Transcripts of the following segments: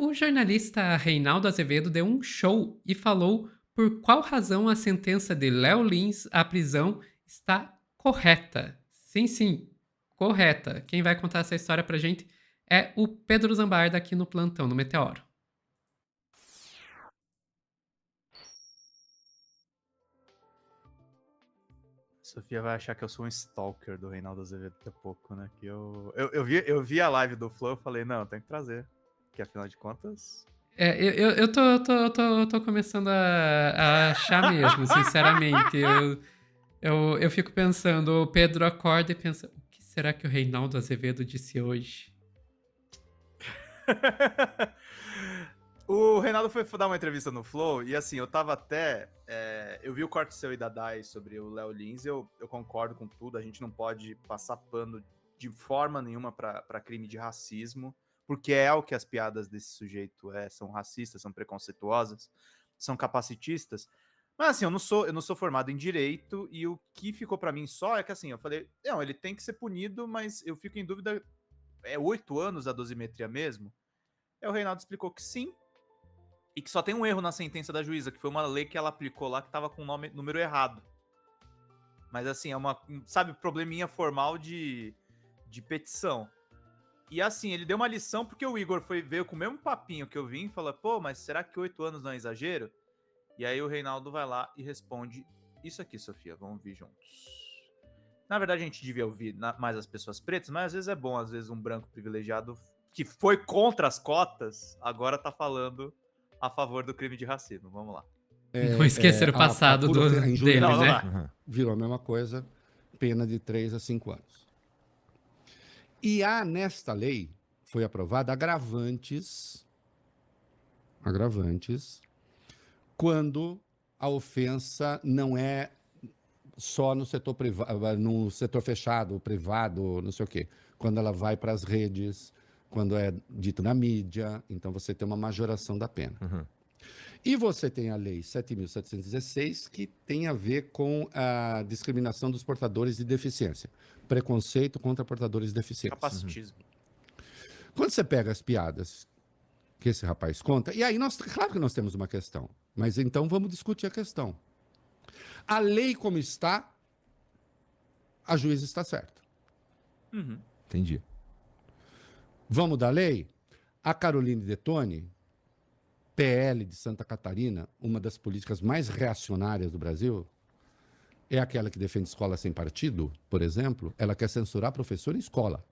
O jornalista Reinaldo Azevedo deu um show e falou por qual razão a sentença de Léo Lins à prisão está correta. Sim, sim, correta. Quem vai contar essa história pra gente é o Pedro Zambarda aqui no Plantão, no Meteoro. Sofia vai achar que eu sou um stalker do Reinaldo Azevedo daqui a pouco, né? Que eu vi a live do Flow e falei, não, tem que trazer. Que afinal de contas. Eu tô começando a achar mesmo, sinceramente. Eu fico pensando, o Pedro acorda e pensa, o que será que o Reinaldo Azevedo disse hoje? O Reinaldo foi dar uma entrevista no Flow e assim, eu tava até. Eu vi o corte seu e da Dai sobre o Léo Lins, eu concordo com tudo, a gente não pode passar pano de forma nenhuma pra crime de racismo, porque é o que as piadas desse sujeito são racistas, são preconceituosas, são capacitistas. Mas assim, eu não sou formado em direito e o que ficou pra mim só é que assim, eu falei, não, ele tem que ser punido, mas eu fico em dúvida, 8 anos a dosimetria mesmo? O Reinaldo explicou que sim, e que só tem um erro na sentença da juíza, que foi uma lei que ela aplicou lá que tava com o número errado. Mas assim, é uma, sabe, probleminha formal de petição. E assim, ele deu uma lição porque o Igor veio com o mesmo papinho que eu vim e falou, pô, mas será que 8 anos não é exagero? E aí o Reinaldo vai lá e responde isso aqui, Sofia, vamos vir juntos. Na verdade, a gente devia ouvir mais as pessoas pretas, mas às vezes é bom, às vezes um branco privilegiado que foi contra as cotas, agora tá falando a favor do crime de racismo. Vamos lá. Não esquecer o passado Em dele, Não, não né? dá. virou a mesma coisa, pena de 3 a 5 anos. E há nesta lei, foi aprovada agravantes, quando a ofensa não é só no setor privado, no setor fechado, privado, não sei o quê. Quando ela vai para as redes, quando é dito na mídia, então você tem uma majoração da pena. E você tem a Lei 7.716, que tem a ver com a discriminação dos portadores de deficiência. Preconceito contra portadores de deficiência. Capacitismo. Quando você pega as piadas que esse rapaz conta, e aí claro que nós temos uma questão, mas então vamos discutir a questão. A lei como está, a juíza está certa. Entendi. Vamos da lei? A Caroline Detoni, PL de Santa Catarina, uma das políticas mais reacionárias do Brasil, é aquela que defende escola sem partido, por exemplo. Ela quer censurar professor em escola.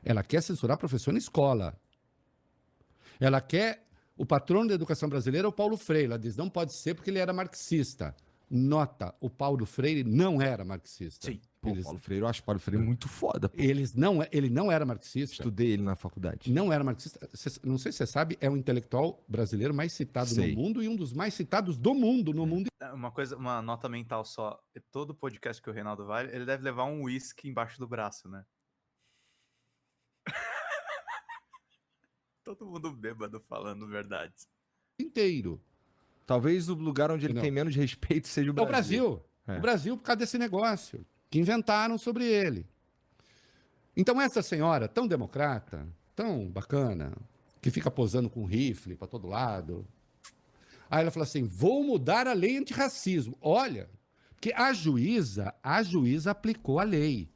Ela quer censurar professor em escola. Ela quer... O patrono da educação brasileira é o Paulo Freire. Ela diz, não pode ser porque ele era marxista. Nota, o Paulo Freire não era marxista. Sim. Pô, Paulo Freire, eu acho o Paulo Freire muito foda. Pô. Ele não era marxista. Estudei ele na faculdade. Não era marxista. Não sei se você sabe, é o intelectual brasileiro mais citado no mundo e um dos mais citados do mundo, no mundo. Uma nota mental só. Todo podcast que o Reinaldo vai, ele deve levar um uísque embaixo do braço, né? Todo mundo bêbado falando verdade. Inteiro. Talvez o lugar onde ele Não. tem menos respeito seja o É o Brasil. Brasil. O Brasil por causa desse negócio que inventaram sobre ele. Então essa senhora tão democrata, tão bacana, que fica posando com rifle para todo lado. Aí ela fala assim, vou mudar a lei antirracismo. Olha, que a juíza aplicou a lei.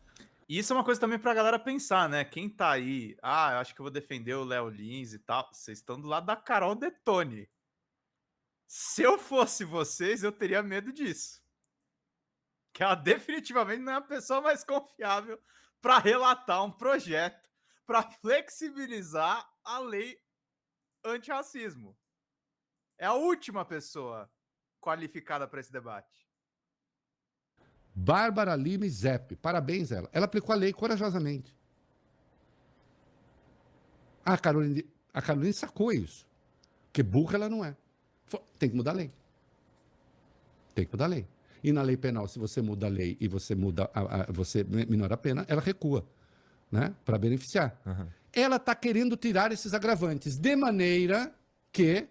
Isso é uma coisa também pra galera pensar, né? Quem tá aí, eu acho que eu vou defender o Léo Lins e tal. Vocês estão do lado da Carol Detoni. Se eu fosse vocês, eu teria medo disso. Que ela definitivamente não é a pessoa mais confiável para relatar um projeto para flexibilizar a lei antirracismo. É a última pessoa qualificada para esse debate. Bárbara Lima Zepp, parabéns ela. Ela aplicou a lei corajosamente. A Caroline sacou isso. Porque burra ela não é. Tem que mudar a lei. Tem que mudar a lei. E na lei penal, se você muda a lei e você muda você minora a pena, ela recua, né? Para beneficiar. Ela está querendo tirar esses agravantes de maneira que...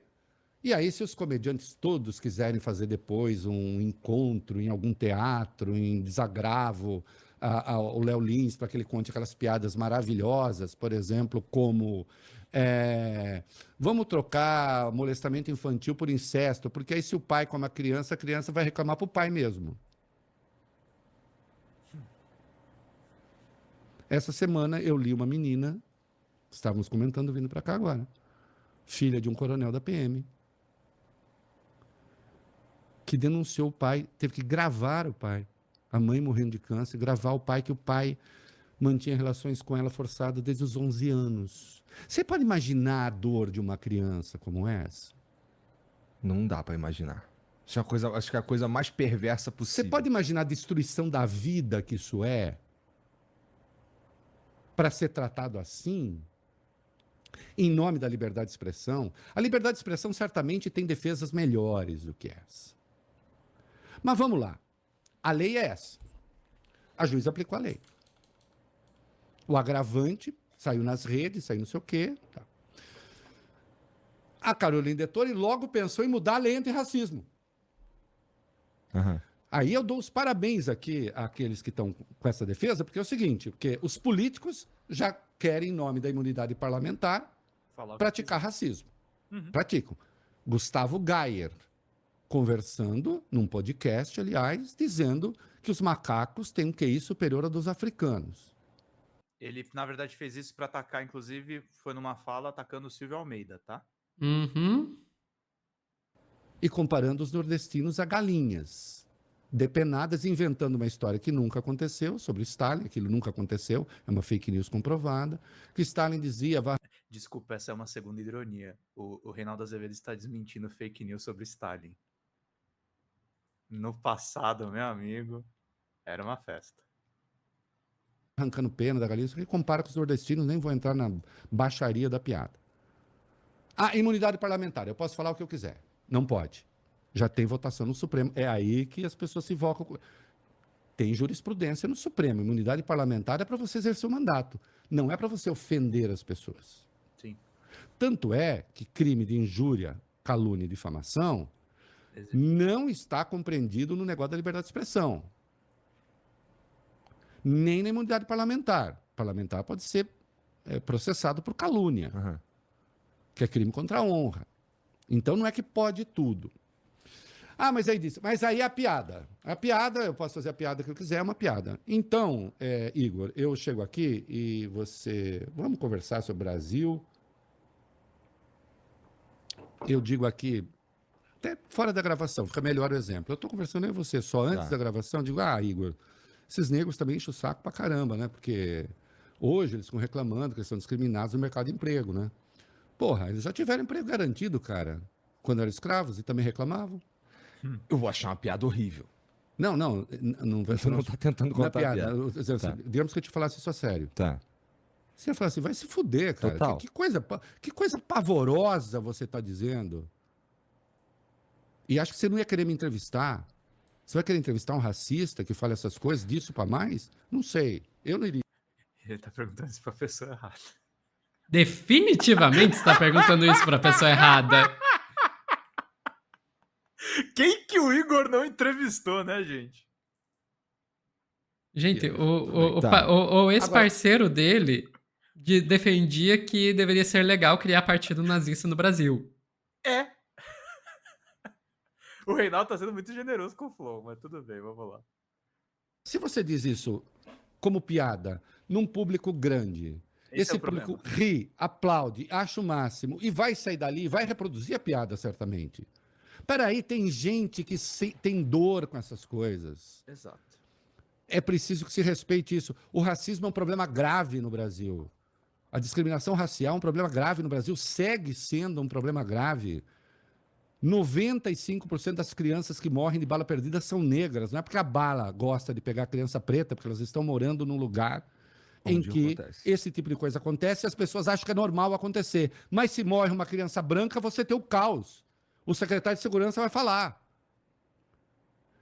E aí, se os comediantes todos quiserem fazer depois um encontro em algum teatro, em desagravo ao Léo Lins, para que ele conte aquelas piadas maravilhosas, por exemplo, como Vamos trocar molestamento infantil por incesto, porque aí se o pai come a criança vai reclamar pro pai mesmo. Essa semana eu li uma menina, estávamos comentando vindo para cá agora, filha de um coronel da PM, que denunciou o pai, teve que gravar o pai, a mãe morrendo de câncer, gravar o pai, que o pai mantinha relações com ela forçadas desde os 11 anos. Você pode imaginar a dor de uma criança como essa? Não dá pra imaginar. Acho que é a coisa mais perversa Você possível. pode imaginar a destruição da vida que isso é? Para ser tratado assim? Em nome da liberdade de expressão? A liberdade de expressão certamente tem defesas melhores do que essa. Mas vamos lá. A lei é essa. A juíza aplicou a lei. O agravante saiu nas redes, saiu não sei o quê. Tá. A Caroline Detoni logo pensou em mudar a lei antirracismo. Uhum. Aí eu dou os parabéns aqui àqueles que estão com essa defesa, porque é o seguinte, porque os políticos já querem, em nome da imunidade parlamentar, praticar racismo. Praticam. Gustavo Gayer, conversando num podcast, aliás, dizendo que os macacos têm um QI superior ao dos africanos. Ele, na verdade, fez isso para atacar, inclusive, foi numa fala atacando o Silvio Almeida, tá? Uhum. E comparando os nordestinos a galinhas, depenadas, inventando uma história que nunca aconteceu sobre Stalin, aquilo nunca aconteceu, é uma fake news comprovada, que Stalin dizia... Desculpa, essa é uma segunda ironia. O Reinaldo Azevedo está desmentindo fake news sobre Stalin. No passado, meu amigo, era uma festa. Arrancando pena da galinha, isso que compara com os nordestinos, nem vou entrar na baixaria da piada. A imunidade parlamentar, eu posso falar o que eu quiser. Não pode. Já tem votação no Supremo. É aí que as pessoas se invocam. Tem jurisprudência no Supremo. Imunidade parlamentar é para você exercer o mandato. Não é para você ofender as pessoas. Sim. Tanto é que crime de injúria, calúnia e difamação não está compreendido no negócio da liberdade de expressão. Nem na imunidade parlamentar. Parlamentar pode ser processado por calúnia, que é crime contra a honra. Então não é que pode tudo. Ah, mas aí disse, mas aí a piada. A piada, eu posso fazer a piada que eu quiser, é uma piada. Então, Igor, eu chego aqui e você... Vamos conversar sobre o Brasil. Eu digo aqui, até fora da gravação, fica melhor o exemplo. Eu estou conversando com você só antes da gravação, digo, Igor, esses negros também enchem o saco pra caramba, né? Porque hoje eles estão reclamando que eles são discriminados no mercado de emprego, né? Porra, eles já tiveram emprego garantido, cara, quando eram escravos e também reclamavam. Eu vou achar uma piada horrível. Não Você não tá tentando contar a piada. Tá. Digamos que eu te falasse isso a sério. Tá. Você ia falar assim, vai se fuder, cara. Total. Que coisa pavorosa você está dizendo. E acho que você não ia querer me entrevistar. Você vai querer entrevistar um racista que fala essas coisas, disso para mais? Não sei. Eu não iria. Ele tá perguntando isso pra pessoa errada. Definitivamente está perguntando isso para a pessoa errada. Quem que o Igor não entrevistou, né, gente? Gente, o ex-parceiro dele defendia que deveria ser legal criar partido nazista no Brasil. O Reinaldo tá sendo muito generoso com o Flow, mas tudo bem, vamos lá. Se você diz isso como piada num público grande, esse público ri, aplaude, acha o máximo e vai sair dali e vai reproduzir a piada, certamente. Peraí, tem gente que tem dor com essas coisas. Exato. É preciso que se respeite isso. O racismo é um problema grave no Brasil. A discriminação racial é um problema grave no Brasil, segue sendo um problema grave. 95% das crianças que morrem de bala perdida são negras. Não é porque a bala gosta de pegar a criança preta, porque elas estão morando num lugar em que esse tipo de coisa acontece e as pessoas acham que é normal acontecer. Mas se morre uma criança branca, você tem o caos. O secretário de Segurança vai falar.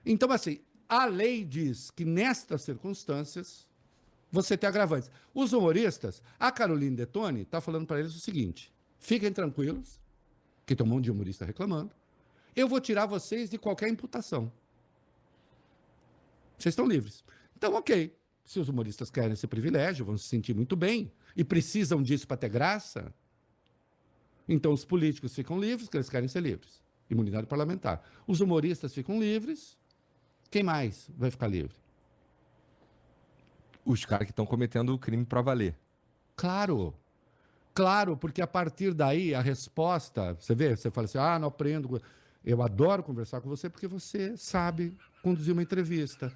Então, assim, a lei diz que nestas circunstâncias você tem agravantes. Os humoristas, a Caroline Detoni está falando para eles o seguinte: fiquem tranquilos, que tem um monte de humorista reclamando, eu vou tirar vocês de qualquer imputação. Vocês estão livres. Então, ok. Se os humoristas querem esse privilégio, vão se sentir muito bem e precisam disso para ter graça, Então, os políticos ficam livres, porque eles querem ser livres. Imunidade parlamentar. Os humoristas ficam livres. Quem mais vai ficar livre? Os caras que estão cometendo o crime pra valer. Claro. Claro, porque a partir daí, a resposta... Você vê, você fala assim, não aprendo... Eu adoro conversar com você porque você sabe conduzir uma entrevista.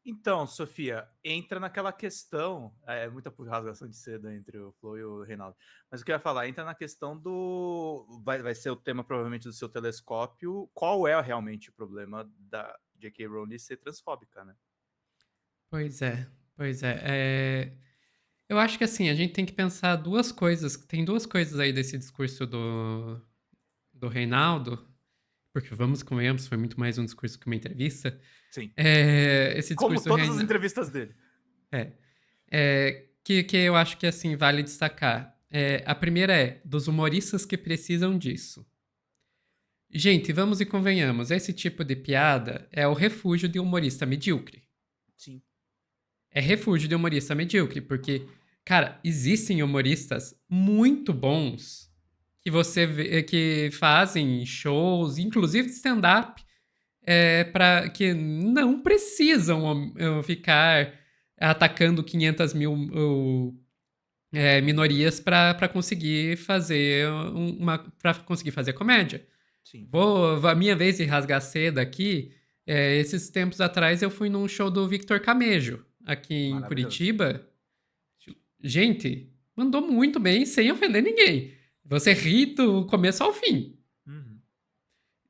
Então, Sofia, entra naquela questão, muita rasgação de seda entre o Flo e o Reinaldo, mas o que eu ia falar, entra na questão vai ser o tema provavelmente do seu telescópio, qual é realmente o problema da J.K. Rowling ser transfóbica, né? Pois é, pois é. Eu acho que assim, a gente tem que pensar duas coisas, tem duas coisas aí desse discurso do Reinaldo, porque vamos convenhamos, foi muito mais um discurso que uma entrevista. Sim. Esse Como discurso do todas as Reinaldo... entrevistas dele. Que eu acho que assim vale destacar. A primeira é dos humoristas que precisam disso. Gente, vamos e convenhamos, esse tipo de piada é o refúgio de humorista medíocre. Sim. É refúgio de humorista medíocre, porque, cara, existem humoristas muito bons que você vê, que fazem shows, inclusive de stand-up, que não precisam ficar atacando 500 mil minorias para conseguir fazer para conseguir fazer comédia. Sim. A minha vez de rasgar seda aqui, esses tempos atrás eu fui num show do Victor Camejo, aqui em Curitiba. Gente, mandou muito bem, sem ofender ninguém. Você ri do começo ao fim. Uhum.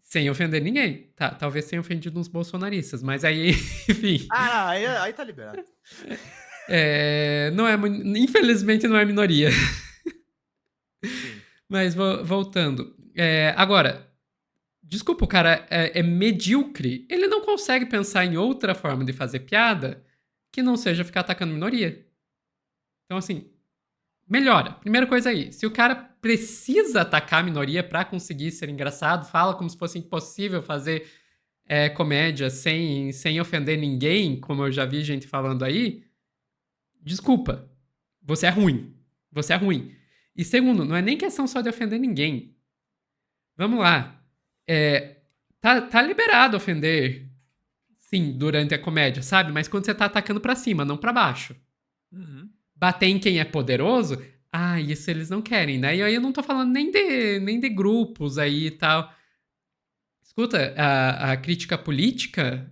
Sem ofender ninguém. Tá, talvez tenha ofendido uns bolsonaristas, mas aí, enfim. Aí tá liberado. Infelizmente não é minoria. Sim. Mas voltando. Agora, desculpa, o cara é medíocre. Ele não consegue pensar em outra forma de fazer piada que não seja ficar atacando minoria. Então, assim, melhora. Primeira coisa aí. Se o cara precisa atacar a minoria pra conseguir ser engraçado, fala como se fosse impossível fazer comédia sem ofender ninguém, como eu já vi gente falando aí, desculpa. Você é ruim. Você é ruim. E segundo, não é nem questão só de ofender ninguém. Vamos lá. Tá liberado ofender, sim, durante a comédia, sabe? Mas quando você tá atacando pra cima, não pra baixo. Uhum. Bater em quem é poderoso, isso eles não querem, né? E aí eu não tô falando nem de grupos aí e tal. Escuta, a crítica política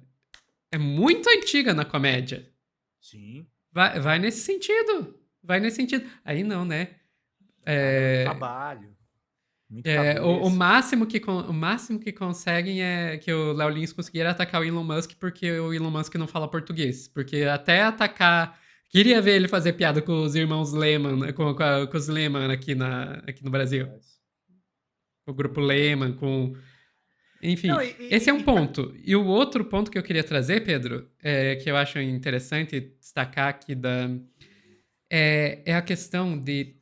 é muito antiga na comédia. Sim. Vai nesse sentido. Vai nesse sentido. Aí não, né? Trabalho. O máximo que conseguem é que o Léo Lins conseguir atacar o Elon Musk porque o Elon Musk não fala português. Porque até atacar... Queria ver ele fazer piada com os irmãos Lehman, com os Lehman aqui no Brasil. O grupo Lehman, com... Enfim, não, esse é um ponto. E o outro ponto que eu queria trazer, Pedro, que eu acho interessante destacar aqui é a questão de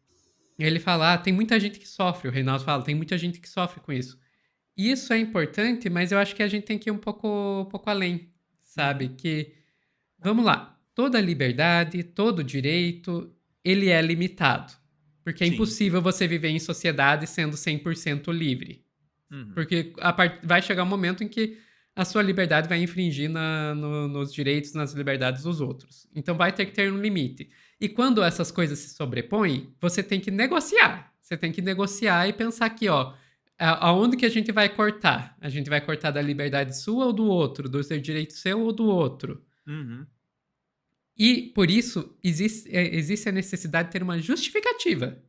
ele falar, tem muita gente que sofre, o Reinaldo fala, tem muita gente que sofre com isso. E isso é importante, mas eu acho que a gente tem que ir um pouco além, sabe? Que, vamos lá, toda liberdade, todo direito, ele é limitado. Porque é impossível você viver em sociedade sendo 100% livre. Uhum. Porque vai chegar um momento em que a sua liberdade vai infringir nos direitos, nas liberdades dos outros. Então vai ter que ter um limite. E quando essas coisas se sobrepõem, você tem que negociar. Você tem que negociar e pensar aqui, aonde que a gente vai cortar? A gente vai cortar da liberdade sua ou do outro? Do seu direito seu ou do outro? Uhum. E, por isso, existe a necessidade de ter uma justificativa.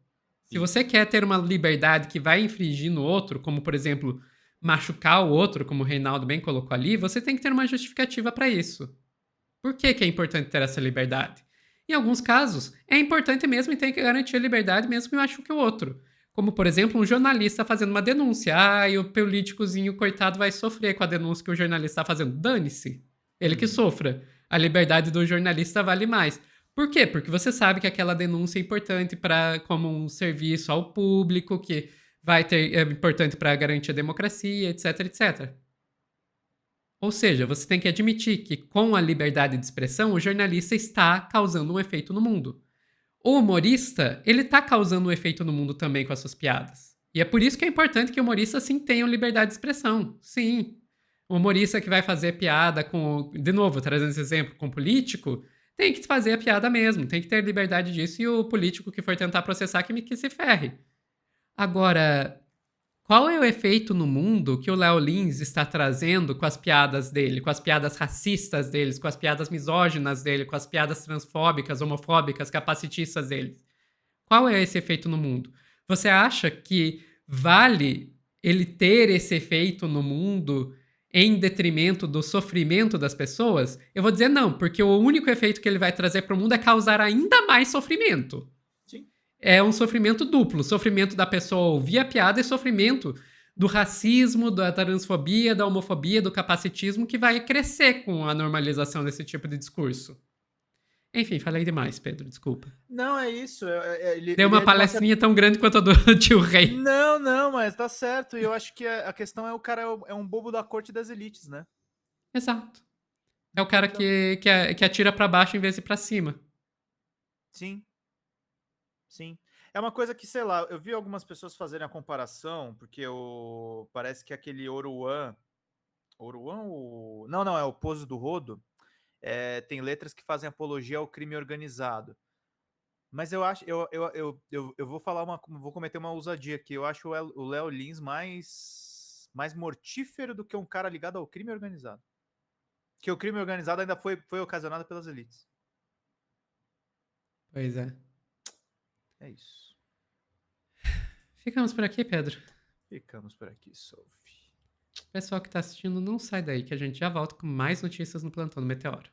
Se você quer ter uma liberdade que vai infringir no outro, como, por exemplo, machucar o outro, como o Reinaldo bem colocou ali, você tem que ter uma justificativa para isso. Por que é importante ter essa liberdade? Em alguns casos, é importante mesmo e tem que garantir a liberdade mesmo que machuque o outro. Como, por exemplo, um jornalista fazendo uma denúncia. E o políticozinho, coitado, vai sofrer com a denúncia que o jornalista está fazendo. Dane-se. Ele que sofra. A liberdade do jornalista vale mais. Por quê? Porque você sabe que aquela denúncia é importante como um serviço ao público, que é importante para garantir a democracia, etc, etc. Ou seja, você tem que admitir que com a liberdade de expressão, o jornalista está causando um efeito no mundo. O humorista, ele está causando um efeito no mundo também com as suas piadas. E é por isso que é importante que humoristas, sim, tenham liberdade de expressão. Sim. O humorista que vai fazer piada com... De novo, trazendo esse exemplo, com político, tem que fazer a piada mesmo. Tem que ter liberdade disso. E o político que for tentar processar, que se ferre. Agora, qual é o efeito no mundo que o Léo Lins está trazendo com as piadas dele, com as piadas racistas deles, com as piadas misóginas dele, com as piadas transfóbicas, homofóbicas, capacitistas deles? Qual é esse efeito no mundo? Você acha que vale ele ter esse efeito no mundo em detrimento do sofrimento das pessoas? Eu vou dizer não, porque o único efeito que ele vai trazer para o mundo é causar ainda mais sofrimento. Sim. É um sofrimento duplo. Sofrimento da pessoa ouvir a piada e sofrimento do racismo, da transfobia, da homofobia, do capacitismo, que vai crescer com a normalização desse tipo de discurso. Enfim, falei demais, Pedro, desculpa. Não, é isso. Deu uma palestrinha tão grande quanto a do tio Rei. Não, mas tá certo. E eu acho que a questão é o cara é um bobo da corte das elites, né? Exato. É o cara que atira pra baixo em vez de ir pra cima. Sim. Sim. É uma coisa que, sei lá, eu vi algumas pessoas fazerem a comparação, porque parece que aquele Oruan. Não, é o Poço do Rodo. Tem letras que fazem apologia ao crime organizado. Mas eu acho, eu vou falar vou cometer uma ousadia aqui. Eu acho o Léo Lins mais mortífero do que um cara ligado ao crime organizado. Que o crime organizado ainda foi ocasionado pelas elites. Pois é. É isso. Ficamos por aqui, Pedro. Ficamos por aqui, Sophie. Pessoal que tá assistindo, não sai daí, que a gente já volta com mais notícias no Plantão do Meteoro.